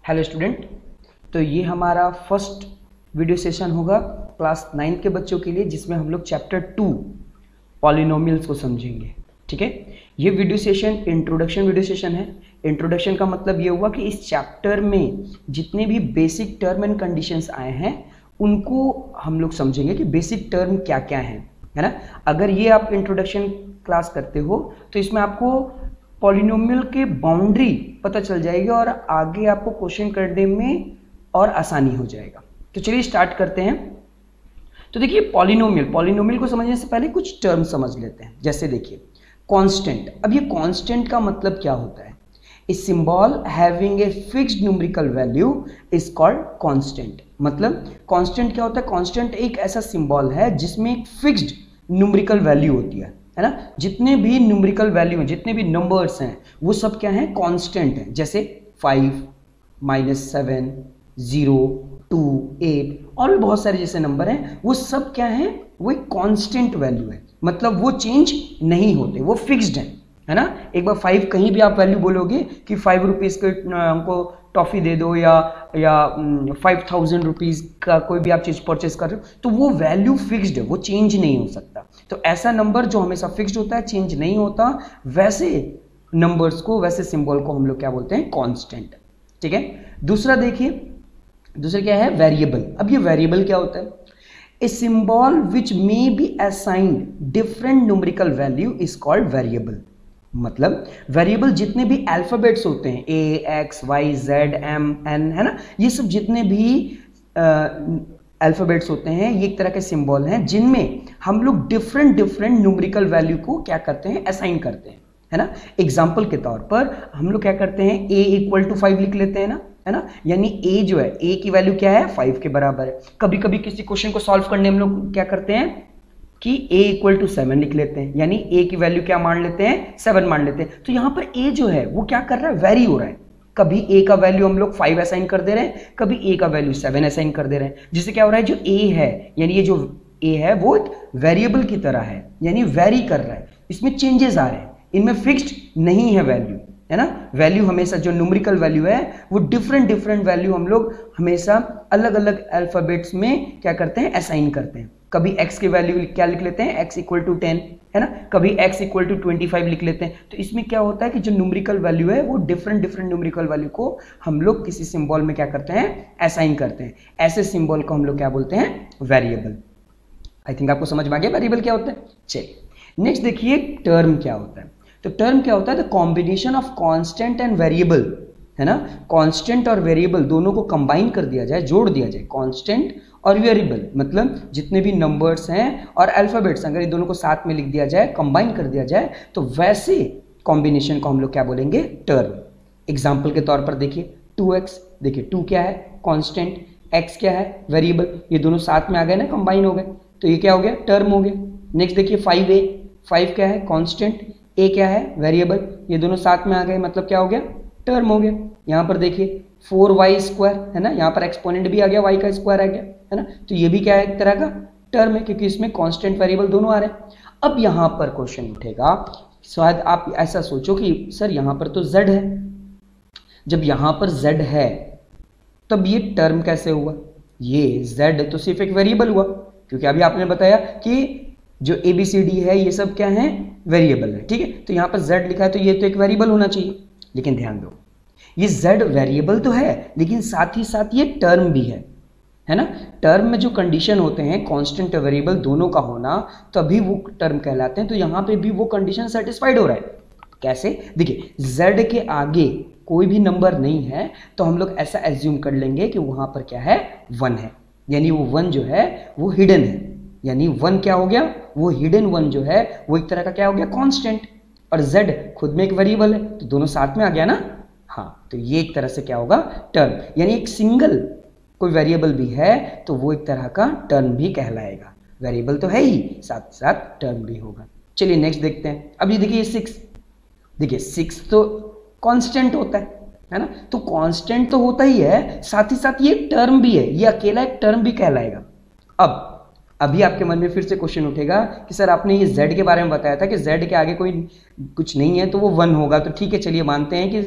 Hello student, तो ये हमारा फर्स्ट वीडियो सेशन होगा क्लास 9 के बच्चों के लिए, जिसमें हम लोग चैप्टर 2 पॉलिनोमियल्स को समझेंगे। ठीक है, ये video session introduction video session है। इंट्रोडक्शन का मतलब ये हुआ कि इस चैप्टर में जितने भी बेसिक टर्म एंड कंडीशंस आए हैं उनको हम लोग समझेंगे कि बेसिक टर्म क्या क्या है ना। अगर ये आप इंट्रोडक्शन क्लास करते हो तो इसमें आपको पॉलिनोमियल के बाउंड्री पता चल जाएगी और आगे आपको क्वेश्चन करने में और आसानी हो जाएगा। तो चलिए स्टार्ट करते हैं। तो देखिए, पॉलिनोमियल को समझने से पहले कुछ टर्म समझ लेते हैं। जैसे देखिए कांस्टेंट। अब ये कांस्टेंट का मतलब क्या होता है? A symbol having a fixed numerical value is called constant. मतलब कांस्टेंट क्या होता है? कांस्टेंट एक ऐसा सिंबल है जिसमें एक फिक्स्ड न्यूमेरिकल वैल्यू होती है ना। जितने भी न्यूमेरिकल वैल्यू हैं, जितने भी नंबर्स हैं, वो सब क्या हैं? कांस्टेंट हैं। जैसे 5, -7, 0, 2, 8 और भी बहुत सारे जैसे नंबर हैं, वो सब क्या हैं? वो एक कांस्टेंट वैल्यू है। मतलब वो चेंज नहीं होते, वो फिक्स्ड है ना। एक बार 5 कहीं भी आप वैल्यू बोलोगे कि 5 रुपीज़ के हमको टॉफ़ी दे दो या 5000 रुपीज़ का कोई भी आप चीज़ परचेज कर रहे हो, तो वो वैल्यू फिक्स्ड है, वो चेंज नहीं हो सकता। तो ऐसा नंबर जो हमेशा फिक्स्ड होता है, चेंज नहीं होता, वैसे नंबर्स को, वैसे सिंबल को हम लोग क्या बोलते हैं? कांस्टेंट। ठीक है। दूसरा देखिए, दूसरा क्या है? वेरिएबल। अब ये वेरिएबल क्या होता है? A symbol which may be assigned different numerical value is called variable. मतलब वेरिएबल जितने भी अल्फाबेट्स होते हैं, A, X, Y, Z, M, N, है ना, ये सब जितने भी अल्फाबेट्स होते हैं, ये एक तरह के सिंबल हैं जिनमें हम लोग डिफरेंट न्यूमेरिकल वैल्यू को क्या करते हैं? असाइन करते हैं, है ना। एग्जाम्पल के तौर पर हम लोग क्या करते हैं? a = 5 लिख लेते हैं ना, है ना। यानी a जो है, a की वैल्यू क्या है? 5 के बराबर है। कभी कभी किसी क्वेश्चन को सॉल्व करने हम लोग क्या करते हैं कि a = 7 लिख लेते हैं, यानी a की वैल्यू क्या मान लेते हैं? 7 मान लेते हैं। तो यहाँ पर a जो है वो क्या कर रहा है? वेरी हो रहा है। कभी a का वैल्यू हम लोग 5 असाइन कर दे रहे हैं, कभी a का वैल्यू 7 असाइन कर दे रहे हैं। जिससे क्या हो रहा है? जो a है, यानी ये जो a है वो एक वेरिएबल की तरह है, यानी वेरी कर रहा है, इसमें चेंजेस आ रहे हैं, इनमें फिक्स्ड नहीं है वैल्यू, है ना। वैल्यू हमेशा जो न्यूमेरिकल वैल्यू है वो डिफरेंट वैल्यू हम लोग हमेशा अलग अलग अल्फाबेट्स में क्या करते हैं? असाइन करते हैं। कभी x की वैल्यू क्या लिख लेते हैं? x = 10, है ना। कभी x = 25 लिख लेते हैं। तो इसमें क्या होता है कि जो न्यूमेरिकल वैल्यू है वो डिफरेंट न्यूमेरिकल वैल्यू को हम लोग किसी सिंबल में क्या करते हैं? असाइन करते हैं। ऐसे सिंबल को हम लोग क्या बोलते हैं? वेरिएबल। आई थिंक आपको समझ में आ गया वेरिएबल क्या होता है। चलिए नेक्स्ट देखिए, टर्म क्या होता है। तो टर्म क्या होता है? The combination of constant and variable, है ना। कांस्टेंट और वेरिएबल दोनों को कंबाइन कर दिया जाए, जोड़ दिया जाए। कांस्टेंट और वेरिएबल मतलब जितने भी नंबर्स हैं और अल्फाबेट्स, अगर इन दोनों को साथ में लिख दिया जाए, कंबाइन कर दिया जाए, तो वैसे कॉम्बिनेशन को हम लोग क्या बोलेंगे? टर्म। एग्जाम्पल के तौर पर देखिए 2x। देखिए 2 क्या है? कांस्टेंट। x क्या है? वेरिएबल। ये दोनों साथ में आ गए ना, कंबाइन हो गए, तो ये क्या हो गया? टर्म हो गया। नेक्स्ट देखिए 5a। 5 क्या है? कांस्टेंट। a क्या है? वेरिएबल। ये दोनों साथ में आ गए, मतलब क्या हो गया? टर्म हो गया। यहाँ पर देखिए 4y², है ना, यहाँ पर एक्सपोनेंट भी आ गया, y का स्क्वायर आ गया, है ना। तो ये भी क्या है? एक तरह का टर्म है, क्योंकि इसमें कांस्टेंट वेरिएबल दोनों आ रहे हैं। अब यहाँ पर क्वेश्चन उठेगा, शायद आप ऐसा सोचो कि सर यहाँ पर तो z है। जब यहाँ पर z है तब ये टर्म कैसे हुआ? ये z तो सिर्फ एक वेरिएबल हुआ, क्योंकि अभी आपने बताया कि जो ABCD है ये सब क्या है? वेरिएबल है। ठीक है, तो यहाँ पर z लिखा है तो ये तो एक वेरिएबल होना चाहिए। लेकिन ध्यान दो, ये z वेरिएबल तो है, लेकिन साथ ही साथ ये टर्म भी है ना। टर्म में जो कंडीशन होते हैं, कांस्टेंट और वेरिएबल दोनों का होना, तभी वो टर्म कहलाते हैं। तो यहाँ पे भी वो कंडीशन सेटिस्फाइड हो रहा है। कैसे? देखिए z के आगे कोई भी नंबर नहीं है, तो हम लोग ऐसा एज्यूम कर लेंगे कि वहां पर क्या है? 1 है, यानी वो 1 जो है वो हिडन है। यानी 1 क्या हो गया? वो हिडन 1 जो है वो एक तरह का क्या हो गया? कांस्टेंट। और z खुद में एक वेरिएबल है, तो दोनों साथ में आ गया ना। हाँ, तो ये एक तरह से क्या होगा? टर्म। यानी एक सिंगल कोई वेरिएबल भी है तो वो एक तरह का टर्म भी कहलाएगा। वेरिएबल तो है ही, साथ साथ टर्म भी होगा। चलिए नेक्स्ट देखते हैं। अब ये देखिए 6। देखिए 6 तो कांस्टेंट होता है ना। तो कांस्टेंट तो होता ही है, साथ ही साथ ये टर्म भी है, ये अकेला एक टर्म भी कहलाएगा। अब अभी आपके मन में फिर से क्वेश्चन उठेगा कि सर आपने ये z के बारे में बताया था कि z के आगे कोई कुछ नहीं है तो वो 1 होगा। तो ठीक है, चलिए मानते हैं कि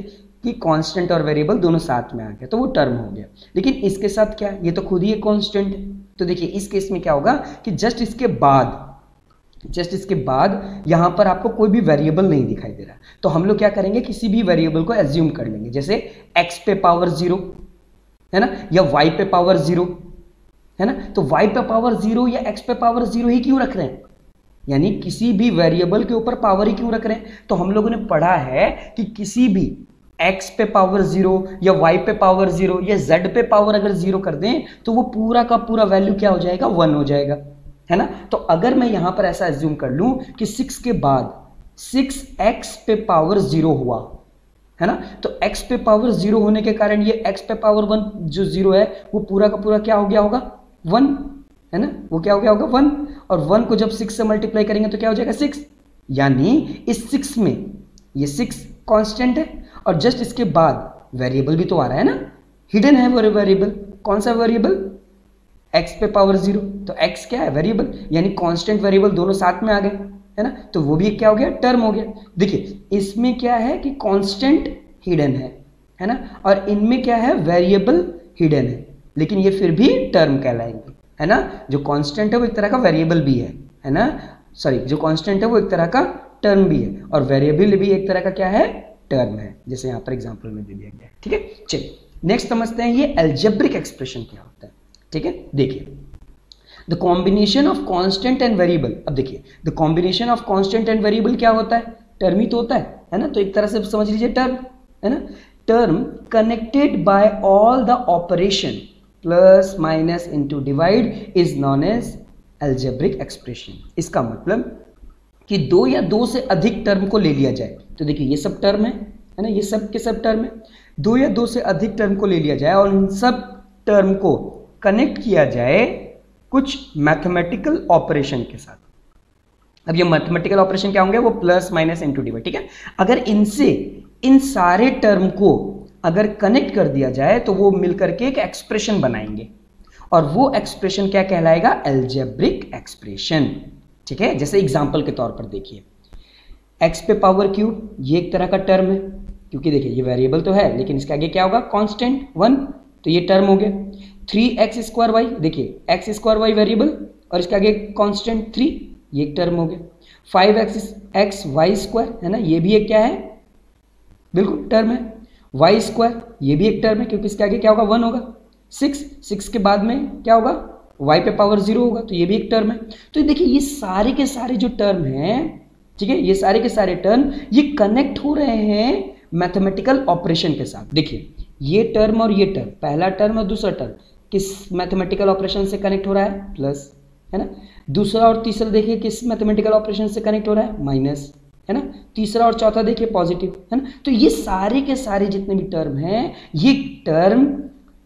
कि कांस्टेंट और वेरिएबल दोनों साथ में आ गया तो वो टर्म हो गया। लेकिन इसके साथ क्या, ये तो खुद ही एक कांस्टेंट है। तो देखिए इस केस में क्या होगा कि जस्ट इसके बाद यहां पर आपको कोई भी वेरिएबल नहीं दिखाई दे रहा, तो हम लोग क्या करेंगे, किसी भी वेरिएबल को एज्यूम कर लेंगे, जैसे x पे पावर 0 है ना, या y पे पावर 0 है ना। तो y पे पावर 0 या x पे पावर 0 ही क्यों रख रहे हैं, यानी किसी भी वेरिएबल के ऊपर पावर ही क्यों रख रहे हैं। तो हम लोगों ने पढ़ा है कि किसी भी x पे पावर 0 या y पे पावर 0 या z पे पावर अगर 0 कर दें तो वो पूरा का पूरा वैल्यू क्या हो जाएगा, 1 हो जाएगा, है ना। तो अगर मैं यहां पर ऐसा एज्यूम कर लूं कि 6 के बाद 6x पे पावर 0 हुआ है ना, तो x पे पावर 0 होने के कारण ये x पे पावर 1 जो 0 है वो पूरा का पूरा क्या हो गया होगा, 1 है ना, वो क्या हो गया होगा 1, और 1 को जब 6 से मल्टीप्लाई करेंगे तो क्या हो जाएगा 6, यानी इस 6 में ये 6 कांस्टेंट है और जस्ट इसके बाद वेरिएबल भी तो आ रहा है ना, हिडन है वो वेरिएबल। कौन सा वेरिएबल, x पे पावर 0, तो x क्या है, वेरिएबल, यानी कांस्टेंट वेरिएबल दोनों साथ में आ गए, है ना, तो वो भी क्या हो गया, टर्म हो गया। देखिए इसमें क्या है कि कांस्टेंट हिडन है ना, और इनमें क्या है, वेरिएबल हिडन है, लेकिन ये फिर भी टर्म कहलाएंगे, है ना। जो कांस्टेंट है वो एक तरह का वेरिएबल भी है ना, सॉरी, जो कांस्टेंट है वो एक तरह का टर्म भी है और वेरिएबल भी एक तरह का क्या है, टर्म है, जैसे यहाँ पर एग्जांपल में दे दिया गया है। ठीक है, चलिए नेक्स्ट समझते हैं ये अलजेब्रिक एक्सप्रेशन क्या होता है। ठीक है, देखिए the combination of constant and variable. अब देखिए the combination of constant and variable क्या होता है, टर्म ही तो होता है ना, तो एक तरह से समझ लीजिए टर्म, है ना। Term connected by all the operation plus minus into divide is known as algebraic expression. इसका मतलब कि दो या दो से अधिक टर्म को ले लिया जाए, तो देखिए ये सब टर्म है ना, ये सब के सब टर्म है, दो या दो से अधिक टर्म को ले लिया जाए और इन सब टर्म को कनेक्ट किया जाए कुछ मैथमेटिकल ऑपरेशन के साथ। अब ये मैथमेटिकल ऑपरेशन क्या होंगे, वो प्लस माइनस इनटू डिवाइड। ठीक है, अगर इनसे इन सारे टर्म को अगर कनेक्ट कर दिया जाए तो वो मिलकर के एक एक्सप्रेशन बनाएंगे और वो एक्सप्रेशन क्या कहलाएगा, अलजेब्रिक एक्सप्रेशन। ठीक है, जैसे एग्जांपल के तौर पर देखिए x पे पावर क्यूब, ये एक तरह का टर्म है, क्योंकि देखिए ये वेरिएबल तो है लेकिन इसके आगे क्या होगा, कांस्टेंट 1, तो ये टर्म हो गया। 3x स्क्वायर वाई, देखिए x स्क्वायर वाई वेरिएबल और इसके आगे कांस्टेंट 3, ये एक टर्म हो गया। 5x वाई स्क्वायर है ना, ये भी एक क्या है, बिल्कुल टर्म है। y स्क्वायर, ये भी एक टर्म है क्योंकि इसके आगे क्या होगा, 1 होगा। 6 के बाद में क्या होगा, y पे पावर 0 होगा, तो ये भी एक टर्म है। तो देखिए ये सारे के सारे जो टर्म हैं, ठीक है, ये सारे के सारे टर्म ये कनेक्ट हो रहे हैं मैथमेटिकल ऑपरेशन के साथ। देखिए ये टर्म और ये टर्म, पहला टर्म और दूसरा टर्म किस मैथमेटिकल ऑपरेशन से कनेक्ट हो रहा है, प्लस, है ना। दूसरा और तीसरा देखिए किस मैथमेटिकल ऑपरेशन से कनेक्ट हो रहा है, माइनस, है ना। तीसरा और चौथा देखिए पॉजिटिव, है ना। तो ये सारे के सारे जितने भी टर्म हैं, ये टर्म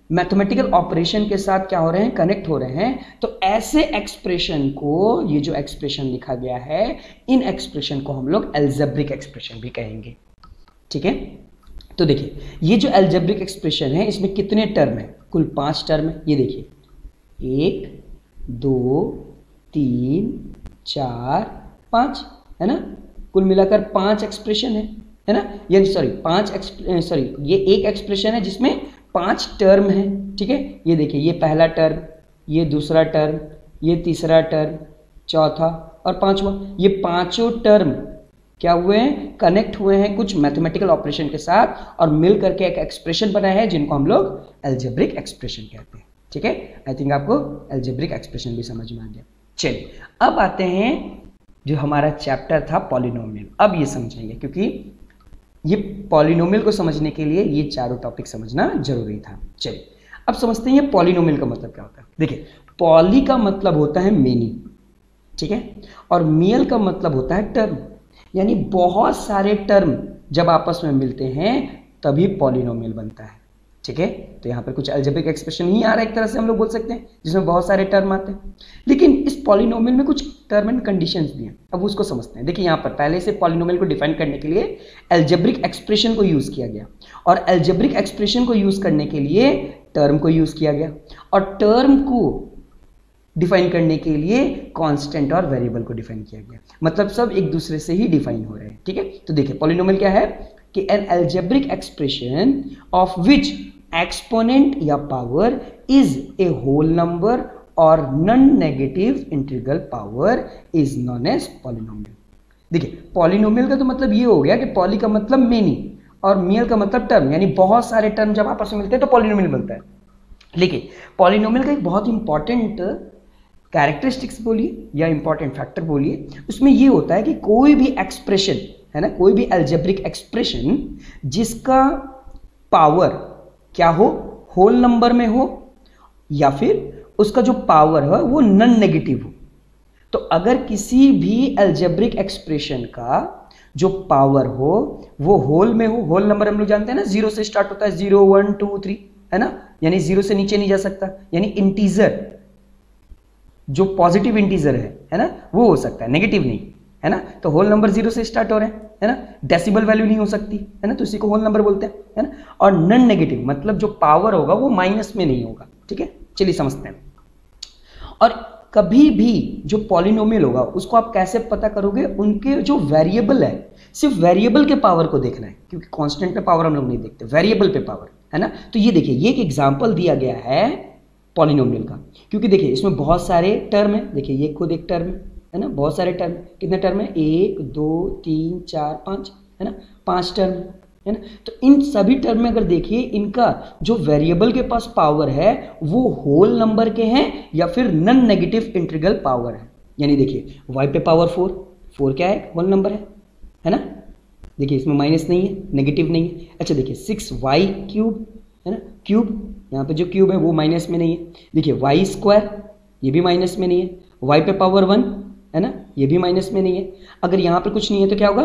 मैथमेटिकल ऑपरेशन के साथ क्या हो रहे हैं, कनेक्ट हो रहे हैं। तो ऐसे एक्सप्रेशन को, ये जो एक्सप्रेशन लिखा गया है, इन एक्सप्रेशन को हम लोग अलजेब्रिक एक्सप्रेशन भी कहेंगे। ठीक है, तो देखिए ये जो अलजेब्रिक एक्सप्रेशन है इसमें कितने टर्म है, कुल 5 टर्म है। ये देखिए 1 2 3 4 5, है ना, कुल मिलाकर 5 एक्सप्रेशन है ना, यानी सॉरी ये एक एक्सप्रेशन है जिसमें 5 टर्म है। ठीक है, ये देखिए ये पहला टर्म, ये दूसरा टर्म, ये तीसरा टर्म, चौथा और पांचवा, ये पांचों टर्म क्या हुए हैं, कनेक्ट हुए हैं कुछ मैथमेटिकल ऑपरेशन के साथ और मिल करके एक एक्सप्रेशन बना है जिनको हम लोग अलजेब्रिक एक्सप्रेशन कहते हैं। ठीक है, आई थिंक आपको अलजेब्रिक एक्सप्रेशन भी समझ में आ गया। चलिए अब आते हैं जो हमारा चैप्टर था पॉलिनोमियल। अब ये समझेंगे क्योंकि ये पॉलिनोमियल को समझने के लिए ये चारों टॉपिक समझना जरूरी था। चलिए अब समझते हैं ये पॉलिनोमियल का मतलब क्या होता है। देखिए पॉली का मतलब होता है मेनी, ठीक है, और मियल का मतलब होता है टर्म, यानी बहुत सारे टर्म जब आपस में मिलते हैं तभी पॉलिनोमियल बनता है। ठीक है, तो यहाँ पर कुछ अलजेब्रिक एक्सप्रेशन ही आ रहा है, एक तरह से हम लोग बोल सकते हैं, जिसमें बहुत सारे टर्म आते हैं। लेकिन इस पॉलिनोमियल में कुछ टर्म एंड कंडीशंस भी हैं, अब उसको समझते हैं। देखिए यहाँ पर पहले से पॉलिनोमियल को डिफाइन करने के लिए अलजेब्रिक एक्सप्रेशन को यूज किया गया और अलजेब्रिक एक्सप्रेशन को यूज करने के लिए टर्म को यूज किया गया और टर्म को डिफाइन करने के लिए कांस्टेंट और वेरिएबल को डिफाइन किया गया। मतलब सब एक दूसरे से ही डिफाइन हो रहे हैं। ठीक है, तो देखिए पॉलिनोमियल क्या है कि an algebraic expression of which exponent या power is a whole number और non negative integral power is known as polynomial. देखिए पॉलिनोमियल का तो मतलब ये हो गया कि पॉली का मतलब मेनी और मियल का मतलब टर्म, यानी बहुत सारे टर्म जब आपस में मिलते हैं तो पॉलिनोमियल बनता है। लेकिन पॉलिनोमियल का एक बहुत इंपॉर्टेंट कैरेक्टरिस्टिक्स बोलिए या इंपॉर्टेंट फैक्टर बोलिए, उसमें ये होता है कि कोई भी एक्सप्रेशन है ना, कोई भी एल्जेब्रिक एक्सप्रेशन जिसका पावर क्या हो, होल नंबर में हो या फिर उसका जो पावर है वो नॉन नेगेटिव हो। तो अगर किसी भी एल्जेब्रिक एक्सप्रेशन का जो पावर हो वो होल में हो, होल नंबर हम लोग जानते हैं ना, जीरो से स्टार्ट होता है, 0 1 2 3 है ना, यानी जीरो से नीचे नहीं जा सकता, यानी इंटीजर जो पॉजिटिव इंटीजर है ना, वो हो सकता है, नेगेटिव नहीं, है ना। तो होल नंबर जीरो से स्टार्ट हो रहे हैं, है ना, डेसिबल वैल्यू नहीं हो सकती, है ना, तो इसी को होल नंबर बोलते हैं, है ना। और नॉन नेगेटिव मतलब जो पावर होगा वो माइनस में नहीं होगा। ठीक है, चलिए समझते हैं। और कभी भी जो पॉलिनोमियल होगा उसको आप कैसे पता करोगे, उनके जो वेरिएबल है सिर्फ वेरिएबल के पावर को देखना है, क्योंकि कांस्टेंट पे पावर हम लोग नहीं देखते, वेरिएबल पे पावर, है ना। तो ये देखिए, ये एक एग्जांपल दिया गया है पॉलिनोमियल का, क्योंकि देखिए इसमें बहुत सारे टर्म है। देखिए ये खुद एक टर्म है ना, बहुत सारे टर्म, कितने टर्म है, 1 2 3 4 5, है ना, 5 टर्म है ना। तो इन सभी टर्म में अगर देखिए इनका जो वेरिएबल के पास पावर है वो होल नंबर के हैं या फिर नॉन नेगेटिव इंटीग्रल पावर है। यानी देखिए y पे पावर 4 क्या है, होल नंबर है ना। देखिए इसमें माइनस नहीं है, नेगेटिव नहीं है। अच्छा देखिए 6y क्यूब है ना, क्यूब यहाँ पे जो क्यूब है वो माइनस में नहीं है। देखिए y स्क्वायर ये भी माइनस में नहीं है, y पे पावर 1 है ना, ये भी माइनस में नहीं है। अगर यहाँ पे कुछ नहीं है तो क्या होगा,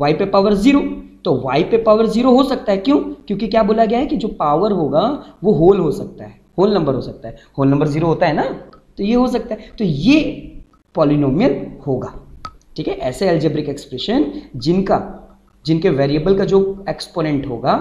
y पे पावर 0, तो y पे पावर 0 हो सकता है, क्यों, क्योंकि क्या बोला गया है कि जो पावर होगा वो होल हो सकता है, होल नंबर हो सकता है, होल नंबर 0 होता है ना, तो ये हो सकता है, तो ये पॉलिनोमियल होगा। ठीक है, ऐसे अलजेब्रिक एक्सप्रेशन जिनके वेरिएबल का जो एक्सपोनेंट होगा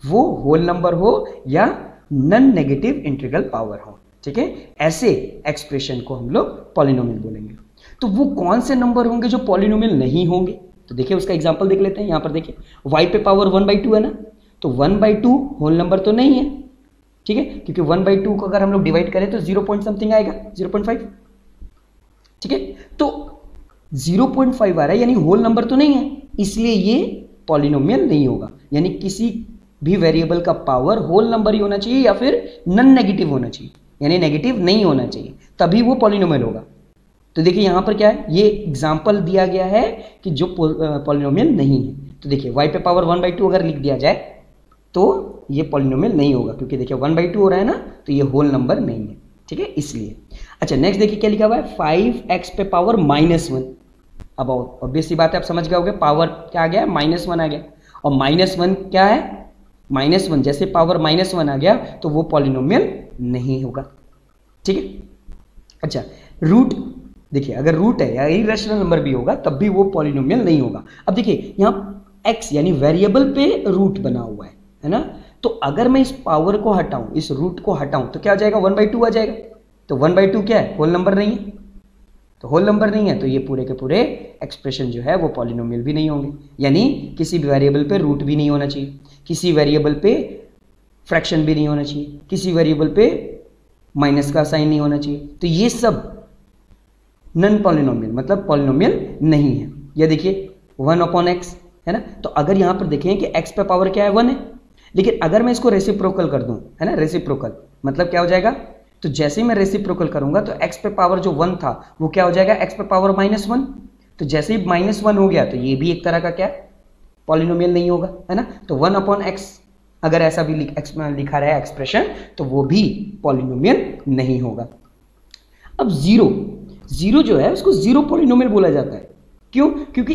वो होल नंबर हो या नॉन नेगेटिव इंटीग्रल पावर हो। ठीक है, ऐसे एक्सप्रेशन को हम लोग पॉलिनोमियल बोलेंगे। तो वो कौन से नंबर होंगे जो पॉलिनोमियल नहीं होंगे, तो देखिए उसका एग्जांपल देख लेते हैं। यहाँ पर देखिए y पे पावर 1/2 है ना, तो 1/2 होल नंबर तो नहीं है। ठीक है, क्योंकि 1/2 को अगर हम लोग डिवाइड करें तो 0 पॉइंट समथिंग आएगा, 0.5। ठीक है, तो 0.5 आ रहा है यानी होल नंबर तो नहीं है, इसलिए ये पॉलिनोमियल नहीं होगा। यानी किसी भी वेरिएबल का पावर होल नंबर ही होना चाहिए या फिर नॉन नेगेटिव होना चाहिए, यानी नेगेटिव नहीं होना चाहिए, तभी वो पॉलिनोमियल होगा। तो देखिए यहाँ पर क्या है, ये एग्जाम्पल दिया गया है कि जो पॉलिनोमियल नहीं है। तो देखिए y पे पावर 1/2 अगर लिख दिया जाए तो ये पॉलिनोमियल नहीं होगा, क्योंकि देखिए 1/2 हो रहा है ना, तो ये होल नंबर नहीं है। ठीक है, इसलिए। अच्छा नेक्स्ट देखिए क्या लिखा हुआ है, 5x पे पावर -1। अब ऑब्वियस सी बात है, आप समझ गए होंगे, पावर क्या आ गया है, -1 आ गया, और -1 क्या है, -1 जैसे पावर -1 आ गया तो वो पॉलिनोमियल नहीं होगा। ठीक है, अच्छा रूट, देखिए अगर रूट है या इरेशनल नंबर भी होगा तब भी वो पॉलिनोमियल नहीं होगा। अब देखिए यहाँ x यानी वेरिएबल पे रूट बना हुआ है ना, तो अगर मैं इस पावर को हटाऊं, इस रूट को हटाऊं तो क्या आ जाएगा, 1/2 आ जाएगा। तो 1/2 क्या है, होल नंबर नहीं है, तो होल नंबर नहीं है तो ये पूरे के पूरे एक्सप्रेशन जो है वो पॉलिनोमियल भी नहीं होंगे। यानी किसी भी वेरिएबल पे रूट भी नहीं होना चाहिए, किसी वेरिएबल पे फ्रैक्शन भी नहीं होना चाहिए, किसी वेरिएबल पे माइनस का साइन नहीं होना चाहिए, तो ये सब नॉन पॉलिनोमियल मतलब पॉलिनोमियल नहीं है। ये देखिए 1/x है ना, तो अगर यहाँ पर देखें कि x पे पावर क्या है, 1 है, लेकिन अगर मैं इसको रेसिप्रोकल कर दूं, है ना, रेसिप्रोकल मतलब क्या हो जाएगा, तो जैसे ही मैं रेसिप्रोकल करूंगा तो x पे पावर जो 1 था वो क्या हो जाएगा, x पे पावर -1, तो जैसे ही -1 हो गया तो ये भी एक तरह का क्या पॉलिनोमियल नहीं होगा, है ना। तो 1/x अगर ऐसा भी लिखा रहा है एक्सप्रेशन तो वो भी पॉलिनोमियल नहीं होगा। अब जीरो जो है उसको जीरो पॉलिनोमियल बोला जाता है, क्यों, क्योंकि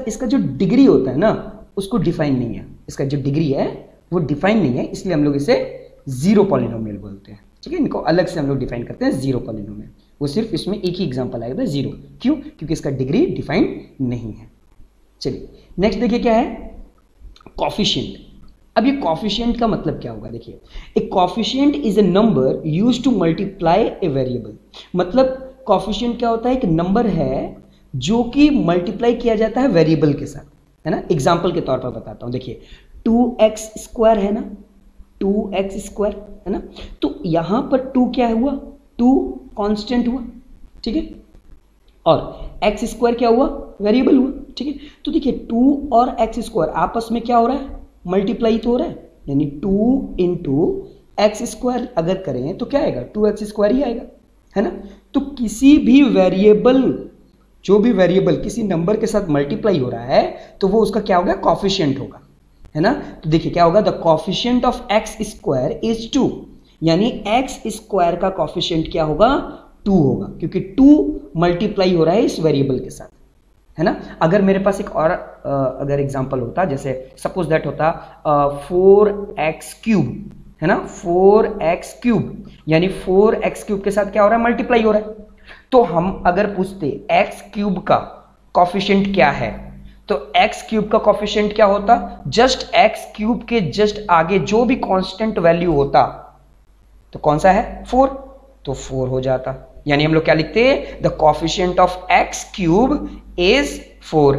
इसका जो डिग्री होता है ना उसको डिफाइन नहीं है, इसका जो डिग्री है वो डिफाइन नहीं है, इसलिए हम लोग इसे जीरो पॉलिनोमियल बोलते हैं। ठीक है, इनको अलग से हम लोग डिफाइन करते हैं जीरो पॉलिनोमियल, वो सिर्फ इसमें एक ही एग्जांपल आएगा जीरो, क्यों, क्योंकि इसका डिग्री डिफाइन नहीं है। चलिए नेक्स्ट देखिए क्या है, कॉफिशिएंट। अब ये कॉफिशिएंट का मतलब क्या होगा, देखिए a coefficient is a number used to multiply a variable. मतलब कॉफिशिएंट क्या होता है, एक नंबर है जो कि मल्टीप्लाई किया जाता है वेरिएबल के साथ, है ना। एग्जाम्पल के तौर पर बताता हूं, देखिए 2x² है ना, 2x² है ना, तो यहां पर 2 क्या हुआ, 2 कांस्टेंट हुआ, ठीक है, और x² क्या हुआ, वेरिएबल हुआ, ठीक है। तो देखिए 2 और x² आपस में क्या हो रहा है, मल्टीप्लाई तो हो रहा है, यानी 2 इंटू x² अगर करें तो क्या आएगा, 2x² ही आएगा, है ना। तो किसी भी वेरिएबल, जो भी वेरिएबल किसी नंबर के साथ मल्टीप्लाई हो रहा है तो वो उसका क्या होगा, कॉफिशिएंट होगा, है ना। तो देखिए क्या होगा, the coefficient of x² is 2, यानी x² का कॉफिशिएंट क्या होगा, 2 होगा, क्योंकि 2 मल्टीप्लाई हो रहा है इस वेरिएबल के साथ, है ना। अगर मेरे पास एक और अगर एग्जांपल होता, जैसे सपोज दैट होता 4x³ है ना, 4x³ यानी 4x³ के साथ क्या हो रहा है, मल्टीप्लाई हो रहा है। तो हम अगर पूछते x³ का कॉफिशिएंट क्या है, तो x³ का कॉफिशिएंट क्या होता, जस्ट x³ के जस्ट आगे जो भी कांस्टेंट वैल्यू होता, तो कौन सा है, 4, तो 4 हो जाता। यानी हम लोग क्या लिखते हैं, the coefficient of x³ is 4,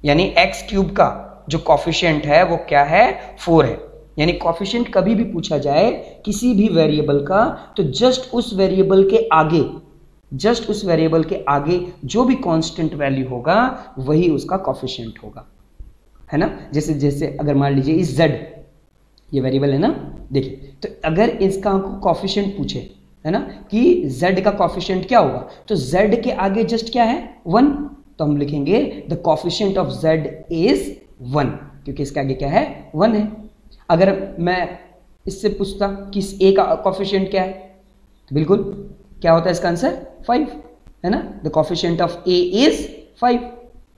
यानी x³ का जो कॉफिशिएंट है वो क्या है, 4 है। यानी कॉफिशिएंट कभी भी पूछा जाए किसी भी वेरिएबल का, तो जस्ट उस वेरिएबल के आगे जो भी कांस्टेंट वैल्यू होगा वही उसका कॉफिशिएंट होगा, है ना। जैसे अगर मान लीजिए इस z, ये वेरिएबल है ना, देखिए तो अगर इसका हमको कॉफिशिएंट पूछे, है ना, कि z का कॉफिशिएंट क्या होगा, तो z के आगे जस्ट क्या है, 1, तो हम लिखेंगे the coefficient of z is 1, क्योंकि इसके आगे क्या है, 1 है। अगर मैं इससे पूछता कि इस a का कॉफिशिएंट क्या है, तो बिल्कुल क्या होता है इसका आंसर, 5, है ना, the coefficient of a is 5,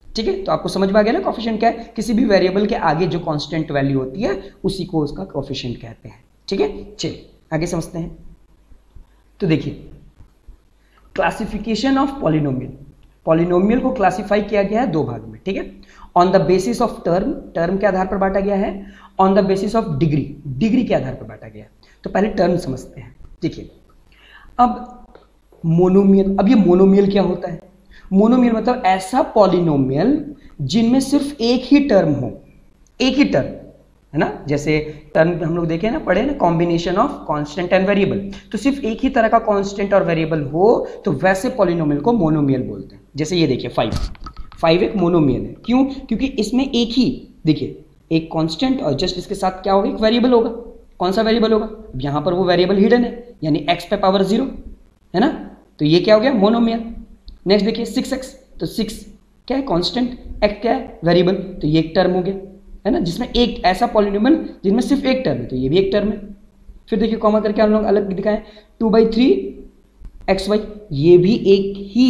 ठीक है। तो आपको समझ में आ गया ना, कॉफिशिएंट क्या है, किसी भी वेरिएबल के आगे जो कांस्टेंट वैल्यू होती है उसी को उसका कॉफिशिएंट कहते हैं, ठीक है। चलिए आगे समझते हैं। तो देखिए क्लासिफिकेशन ऑफ पॉलिनोमियल, पॉलिनोमियल को क्लासिफाई किया गया है 2 भाग में, ठीक है। On the basis of term, term के आधार पर बांटा गया है, on the basis of degree, degree के आधार पर बांटा गया है। तो पहले टर्म समझते हैं। देखिए अब मोनोमियल, अब ये मोनोमियल क्या होता है, मोनोमियल मतलब ऐसा पॉलिनोमियल जिनमें सिर्फ एक ही टर्म हो, एक ही टर्म, है ना। जैसे टर्म हम लोग देखे ना, पढ़े ना, combination of constant and variable, तो सिर्फ एक ही तरह का कांस्टेंट और वेरिएबल हो तो वैसे पॉलिनोमियल को मोनोमियल बोलते हैं। जैसे ये देखिए 5 एक मोनोमियल है, क्यों, क्योंकि इसमें एक ही, देखिए एक कांस्टेंट और जस्ट इसके साथ क्या होगा, एक वेरिएबल होगा। कौन सा वेरिएबल होगा, यहां पर वो वेरिएबल हिडन है, यानी x पे पावर 0, है ना, तो ये क्या हो गया, मोनोमियल। नेक्स्ट देखिए 6x, तो 6 क्या है, कांस्टेंट, x क्या है, वेरिएबल, तो ये एक टर्म हो गया, है ना, जिसमें एक ऐसा पॉलिनोमियल जिनमें सिर्फ एक टर्म है, तो ये भी एक टर्म है। फिर देखिए कॉमा करके हम लोग अलग दिखाएं, 2/3xy, ये भी एक ही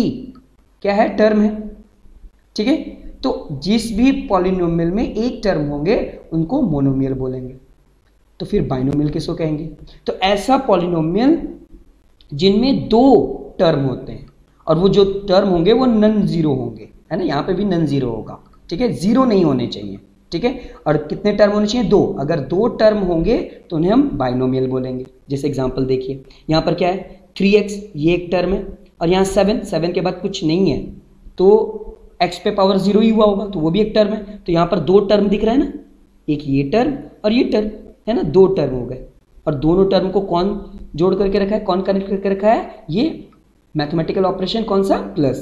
क्या है, टर्म है, ठीक है। तो जिस भी पॉलिनोमियल में एक टर्म होंगे उनको मोनोमियल बोलेंगे। तो फिर बाइनोमियल किसको कहेंगे, तो ऐसा पॉलिनोमियल जिनमें 2 टर्म होते हैं और वो जो टर्म होंगे वो नन जीरो होंगे, है ना, यहाँ पे भी नन जीरो होगा, ठीक है, जीरो नहीं होने चाहिए, ठीक है। और कितने टर्म होने चाहिए, 2, अगर 2 टर्म होंगे तो उन्हें हम बाइनोमियल बोलेंगे। जैसे एग्जांपल देखिए, यहाँ पर क्या है, 3x, ये एक टर्म है, और यहाँ 7 के बाद कुछ नहीं है, तो x पे पावर 0 ही हुआ होगा, तो वो भी एक टर्म है। तो यहाँ पर 2 टर्म दिख रहा है ना, एक ये टर्म और ये टर्म, है ना, 2 टर्म हो गए। और दोनों टर्म को कौन जोड़ करके रखा है, कौन कनेक्ट करके रखा है, ये मैथमेटिकल ऑपरेशन कौन सा, प्लस,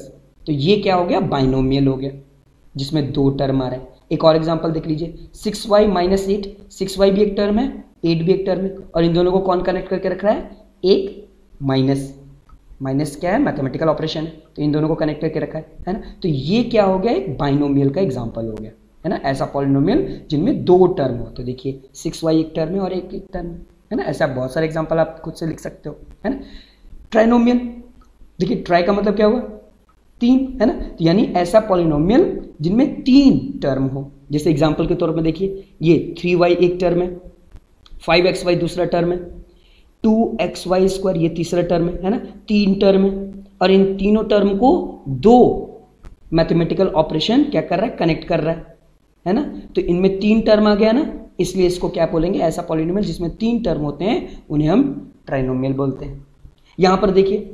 तो ये क्या हो गया, बाइनोमियल हो गया, जिसमें 2 टर्म आ रहे हैं। एक और एग्जांपल देख लीजिए, 6y - 8, 6y भी एक टर्म है, 8 भी एक टर्म है, और इन दोनों को कौन कनेक्ट करके रख रहा है, एक माइनस, माइनस क्या है, मैथमेटिकल ऑपरेशन है, तो इन दोनों को कनेक्ट करके रखा है ना। तो ये क्या हो गया, एक बाइनोमियल का एग्जांपल हो गया, है ना, ऐसा पॉलिनोमियल जिनमें 2 टर्म हो। तो देखिए 6y एक टर्म है और एक टर्म है ना, ऐसा बहुत सारे एग्जांपल आप खुद से लिख सकते हो, है ना। ट्राइनोमियल, देखिए ट्राई का मतलब क्या हुआ, 3, है ना, तो यानी ऐसा पॉलिनोमियल जिनमें 3 टर्म हो। जैसे एग्जांपल के तौर पर देखिए, ये 3y एक टर्म है, 5xy दूसरा टर्म है, 2xy² ये तीसरा टर्म है ना, 3 टर्म है, और इन तीनों टर्म को 2 मैथमेटिकल ऑपरेशन क्या कर रहा है, कनेक्ट कर रहा है ना। तो इनमें 3 टर्म आ गया ना, इसलिए इसको क्या बोलेंगे, ऐसा पॉलिनोमियल जिसमें 3 टर्म होते हैं उन्हें हम ट्राइनोमियल बोलते हैं। यहां पर देखिए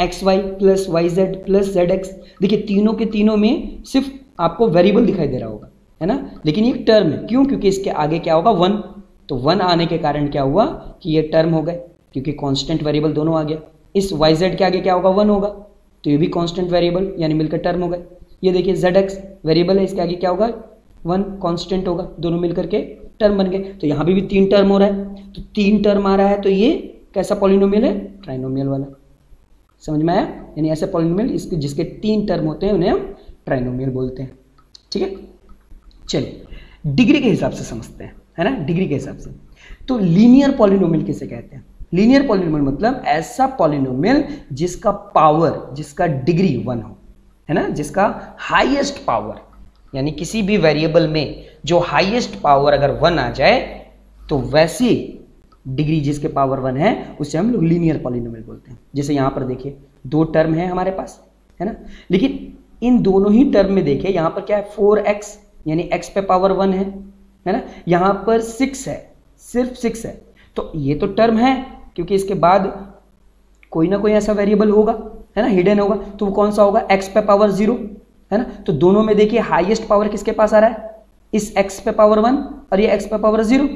xy + yz + zx, देखिए तीनों के तीनों में सिर्फ आपको वेरिएबल दिखाई दे रहा होगा, है ना, लेकिन ये टर्म है। क्यों? क्योंकि इसके आगे क्या होगा 1, तो 1 आने के कारण क्या हुआ कि ये टर्म हो गए, क्योंकि कांस्टेंट वेरिएबल दोनों आ गया। इस yz के आगे क्या होगा 1 होगा, तो ये भी कांस्टेंट वेरिएबल यानी मिलकर टर्म हो गए। ये देखिए zx वेरिएबल है, इसके आगे क्या होगा 1 कांस्टेंट होगा, दोनों मिलकर के टर्म बन गए। तो यहाँ भी 3 टर्म हो रहा है, तो 3 टर्म आ रहा है, तो ये कैसा पॉलिनोमियल है? ट्राइनोमियल वाला। समझ में आया? यानी ऐसे पॉलिनोमियल इसके जिसके 3 टर्म होते हैं उन्हें हम ट्राइनोमियल बोलते हैं। ठीक है, चलिए डिग्री के हिसाब से समझते हैं, है ना, डिग्री के हिसाब से। तो लीनियर पॉलिनोमियल किसे कहते हैं? लीनियर पॉलिनोमियल मतलब ऐसा पॉलिनोमियल जिसका पावर, जिसका डिग्री 1 हो, है ना, जिसका हाईएस्ट पावर, यानी किसी भी वेरिएबल में जो हाईएस्ट पावर अगर 1 आ जाए तो वैसी डिग्री जिसके पावर 1 है उसे हम लोग लीनियर पॉलिनोमियल बोलते हैं। जैसे यहाँ पर देखिए 2 टर्म है हमारे पास, है ना, लेकिन इन दोनों ही टर्म में देखिए यहाँ पर क्या है 4x यानी x पे पावर 1 है ना, यहाँ पर 6 है, सिर्फ 6 है, तो ये तो टर्म है क्योंकि इसके बाद कोई ना कोई ऐसा वेरिएबल होगा, है ना, हिडन होगा, तो वो कौन सा होगा? x पे पावर 0, है ना। तो दोनों में देखिए हाईएस्ट पावर किसके पास आ रहा है? इस x पे पावर 1 और ये x पे पावर 0।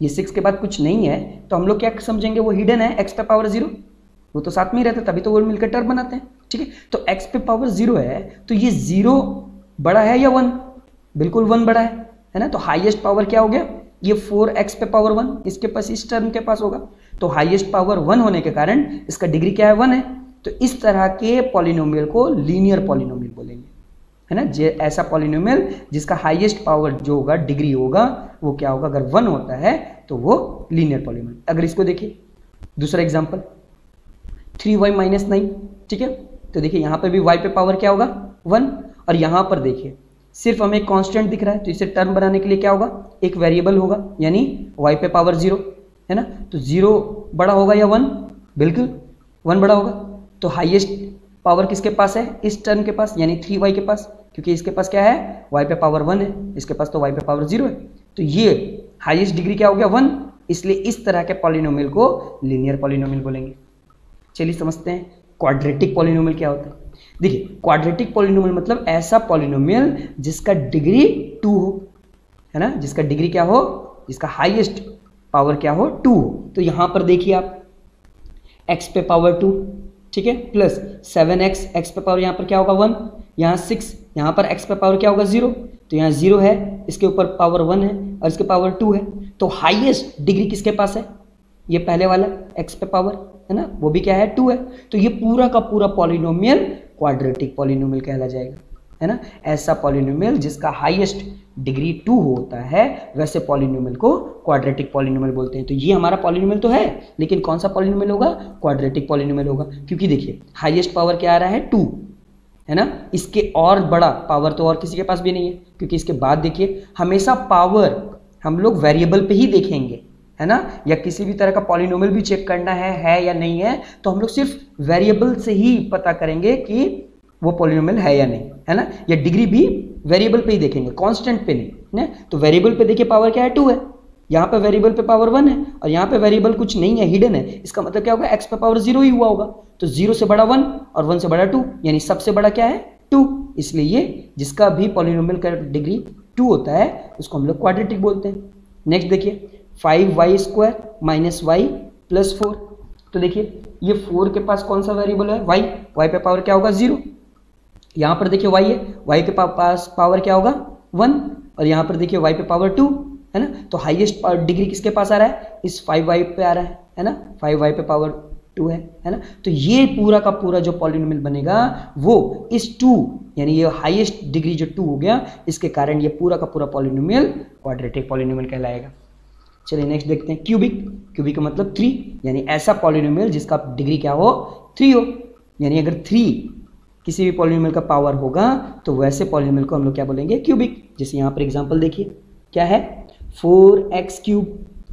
ये 6 के बाद कुछ नहीं है तो हम लोग क्या समझेंगे? वो हिडन है x पे पावर 0, वो तो साथ में ही रहता है तभी तो वो मिलकर टर्म बनाते हैं। ठीक है, तो x पे पावर 0 है तो ये 0 बड़ा है या 1? बिल्कुल 1 बड़ा है ना। तो हाईएस्ट पावर क्या हो गया? ये 4x पे पावर 1 इसके पास, इस टर्म के पास होगा, तो हाईएस्ट पावर 1 होने के कारण इसका डिग्री क्या है? 1 है। तो इस तरह के पॉलिनोमियल को लीनियर पॉलिनोमियल बोलेंगे, है ना। ऐसा पॉलिनोमियल जिसका हाईएस्ट पावर जो होगा, डिग्री होगा, वो क्या होगा? अगर 1 होता है तो वो लीनियर पॉलिनोमियल। अगर इसको देखिए दूसरा एग्जांपल 3y - 9, ठीक है, तो देखिए यहाँ पर भी y पे पावर क्या होगा? 1, और यहाँ पर देखिए सिर्फ हमें कांस्टेंट दिख रहा है, तो इसे टर्म बनाने के लिए क्या होगा? एक वेरिएबल होगा, यानी y पे पावर 0, है ना। तो 0 बड़ा होगा या 1? बिल्कुल 1 बड़ा होगा। तो हाईएस्ट पावर किसके पास है? इस टर्म के पास, यानी 3y के पास, क्योंकि इसके पास क्या है? y पे पावर 1 है, इसके पास तो y पे पावर 0 है, तो ये हाईएस्ट डिग्री क्या हो गया? 1। इसलिए इस तरह के पॉलिनोमियल को लीनियर पॉलिनोमियल बोलेंगे। चलिए समझते हैं क्वाड्रेटिक पॉलिनोमियल क्या होता है। देखिए क्वाड्रेटिक पॉलिनोमियल मतलब ऐसा पॉलिनोमियल जिसका डिग्री 2 हो, है ना, जिसका डिग्री क्या हो? जिसका हाईएस्ट पावर क्या हो? 2 हो। तो यहाँ पर देखिए आप x पे पावर 2, ठीक है, प्लस 7x, x पे पावर यहाँ पर क्या होगा? 1, यहाँ 6, यहाँ पर x पे पावर क्या होगा? 0, तो यहाँ 0 है, इसके ऊपर पावर 1 है और इसके पावर 2 है, तो हाईएस्ट डिग्री किसके पास है? ये पहले वाला x पे पावर, है ना, वो भी क्या है? 2 है। तो ये पूरा का पूरा पॉलिनोमियल क्वाड्रेटिक पॉलिनोमियल कहला जाएगा, है ना। ऐसा पॉलिनोमियल जिसका हाईएस्ट डिग्री 2 होता है वैसे पॉलिनोमियल को क्वाड्रेटिक पॉलिनोमियल बोलते हैं। तो ये हमारा पॉलिनोमियल तो है, लेकिन कौन सा पॉलिनोमियल होगा? क्वाड्रेटिक पॉलिनोमियल होगा, क्योंकि देखिए हाईएस्ट पावर क्या आ रहा है? 2, है ना। इसके और बड़ा पावर तो और किसी के पास भी नहीं है, क्योंकि इसके बाद देखिए हमेशा पावर हम लोग वेरिएबल पे ही देखेंगे, है ना, या किसी भी तरह का पॉलिनोमियल भी चेक करना है या नहीं है, तो हम लोग सिर्फ वेरिएबल से ही पता करेंगे कि वो पॉलिनोमियल है या नहीं, है ना। या डिग्री भी वेरिएबल पे ही देखेंगे, कांस्टेंट पे नहीं, ना। तो वेरिएबल पे देखिए पावर क्या है? 2 है, यहाँ पे वेरिएबल पे पावर 1 है और यहाँ पे वेरिएबल कुछ नहीं है, हिडन है। इसका मतलब क्या होगा? x पे पावर 0 ही हुआ होगा, तो 0 से बड़ा 1 और 1 से बड़ा 2, यानी सबसे बड़ा क्या है? 2। इसलिए ये जिसका भी पॉलिनोमियल का डिग्री 2 होता है उसको हम लोग क्वाड्रेटिक बोलते हैं। नेक्स्ट देखिए 5y² - y + 4, तो देखिए ये 4 के पास कौन सा वेरिएबल है? y पे पावर क्या होगा? 0। यहाँ पर देखिए y है, y के पास पावर क्या होगा? 1, और यहाँ पर देखिए y पे पावर 2, है ना। तो हाईएस्ट डिग्री किसके पास आ रहा है? इस 5y पे आ रहा है ना, 5y पे पावर 2 है ना। तो ये पूरा का पूरा जो पॉलिनोमियल बनेगा वो इस 2, यानी ये हाईएस्ट डिग्री जो 2 हो गया, इसके कारण ये पूरा का पूरा पॉलिनोमियल क्वाड्रेटिक पॉलिनोमियल कहलाएगा। चलिए नेक्स्ट देखते हैं क्यूबिक। क्यूबिक का मतलब 3, यानी ऐसा पॉलिनोमियल जिसका डिग्री क्या हो? 3 हो, यानी अगर 3 किसी भी पॉलिनोमियल का पावर होगा तो वैसे पॉलिनोमियल को हम लोग क्या बोलेंगे? क्यूबिक। जैसे यहाँ पर एग्जांपल देखिए क्या है? 4x³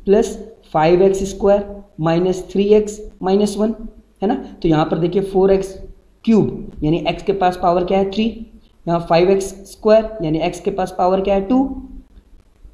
+ 5x² - 3x - 1, है ना। तो यहाँ पर देखिए 4x³ यानी x के पास पावर क्या है? 3, यहाँ 5x² यानी x के पास पावर क्या है? 2,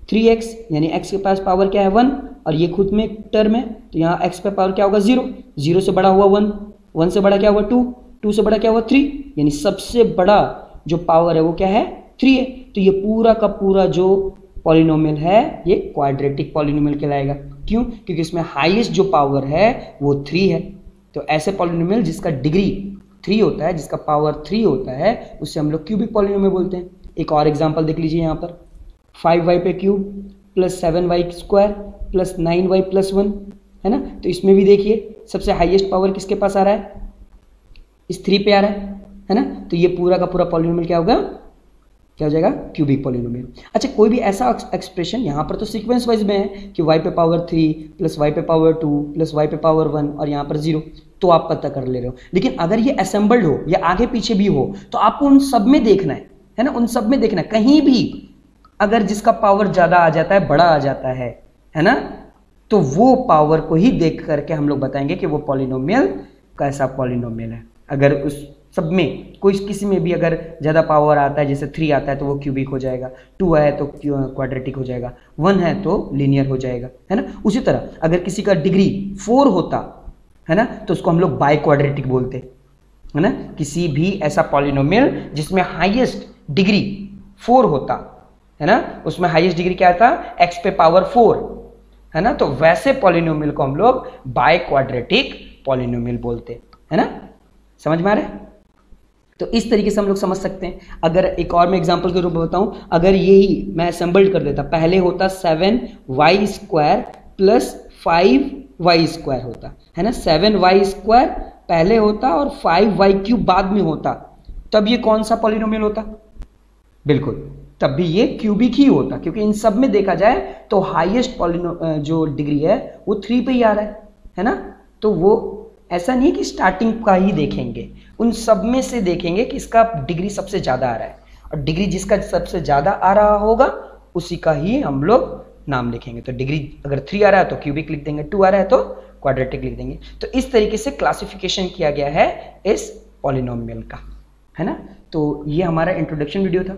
3x यानी x के पास पावर क्या है? 1, और ये खुद में टर्म है, तो यहाँ x पे पावर क्या होगा? 0, 0 से बड़ा हुआ 1, 1 से बड़ा क्या हुआ? 2, 2 से बड़ा क्या हुआ? 3, यानी सबसे बड़ा जो पावर है वो क्या है? 3 है, तो ये पूरा का पूरा जो पॉलिनोमियल है ये क्वाड्रेटिक पॉलिनोमियल कहलाएगा। क्यों? क्योंकि इसमें हाईएस्ट जो पावर है वो 3 है। तो ऐसे पॉलिनोमियल जिसका डिग्री 3 होता है, जिसका पावर 3 होता है, उससे हम लोग क्यूबिक पॉलिनोमियल बोलते हैं। एक और एग्जांपल देख लीजिए यहाँ पर, 5y पे cube plus 7y square plus 9y plus 1, है ना। तो इसमें भी देखिए सबसे हाईएस्ट पावर किसके पास आ रहा है, इस 3 पे आ रहा है ना। तो ये पूरा का पूरा पॉलिनोमियल क्या होगा, क्या हो जाएगा, क्यूबिक पॉलिनोमियल। अच्छा, कोई भी ऐसा एक्सप्रेशन, यहाँ पर तो सीक्वेंस वाइज में है कि y पे पावर 3 प्लस y पे पावर 2 प्लस y पे पावर 1 और यहाँ पर 0, तो आप पता कर ले रहे हो। लेकिन अगर ये असेंबल्ड हो या आगे पीछे भी हो तो आपको उन सब में देखना है ना, उन सब में देखना है। कहीं भी अगर जिसका पावर ज़्यादा आ जाता है, बड़ा आ जाता है ना, तो वो पावर को ही देख करके हम लोग बताएंगे कि वो पॉलिनोमियल कैसा पॉलिनोमियल है। अगर उस सब में कोई किसी में भी अगर ज़्यादा पावर आता है, जैसे 3 आता है तो वो क्यूबिक हो जाएगा, 2 है तो क्वाड्रेटिक हो जाएगा, 1 है तो लीनियर हो जाएगा, है ना। उसी तरह अगर किसी का डिग्री 4 होता है ना, तो उसको हम लोग बाई क्वाड्रेटिक बोलते है ना। किसी भी ऐसा पॉलिनोमियल जिसमें हाईएस्ट डिग्री 4 होता है ना, उसमें हाईएस्ट डिग्री क्या था, x पे पावर 4, है ना। तो वैसे पॉलिनोमियल को हम लोग बाई क्वाड्रेटिक पॉलिनोमियल बोलते है ना। समझ में आ रहा है? तो इस तरीके से हम लोग समझ सकते हैं। अगर एक और मैं एग्जांपल के रूप में बताऊं, अगर यही मैं असेंबल्ड कर देता, पहले होता 7y square plus 5y square होता है ना, 7y स्क्वायर पहले होता और 5y क्यूब बाद में होता, तब ये कौन सा पॉलिनोमियल होता, बिल्कुल तब भी ये क्यूबिक ही होता। क्योंकि इन सब में देखा जाए तो हाईएस्ट जो डिग्री है वो 3 पे ही आ रहा है ना। तो वो ऐसा नहीं है कि स्टार्टिंग का ही देखेंगे, उन सब में से देखेंगे कि इसका डिग्री सबसे ज़्यादा आ रहा है, और डिग्री जिसका सबसे ज़्यादा आ रहा होगा उसी का ही हम लोग नाम लिखेंगे। तो डिग्री अगर 3 आ रहा है तो क्यूबिक लिख देंगे, 2 आ रहा है तो क्वाड्रेटिक लिख देंगे। तो इस तरीके से क्लासिफिकेशन किया गया है इस पॉलिनोमियल का, है ना। तो ये हमारा इंट्रोडक्शन वीडियो था।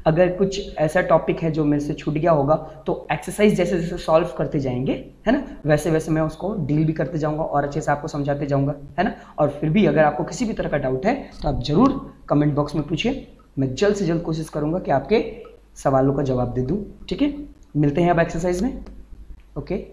अगर कुछ ऐसा टॉपिक है जो मेरे से छूट गया होगा तो एक्सरसाइज जैसे जैसे सॉल्व करते जाएंगे, है ना, वैसे वैसे मैं उसको डील भी करते जाऊंगा और अच्छे से आपको समझाते जाऊंगा, है ना। और फिर भी अगर आपको किसी भी तरह का डाउट है तो आप ज़रूर कमेंट बॉक्स में पूछिए, मैं जल्द से जल्द कोशिश करूँगा कि आपके सवालों का जवाब दे दूँ। ठीक है, मिलते हैं अब एक्सरसाइज में। ओके।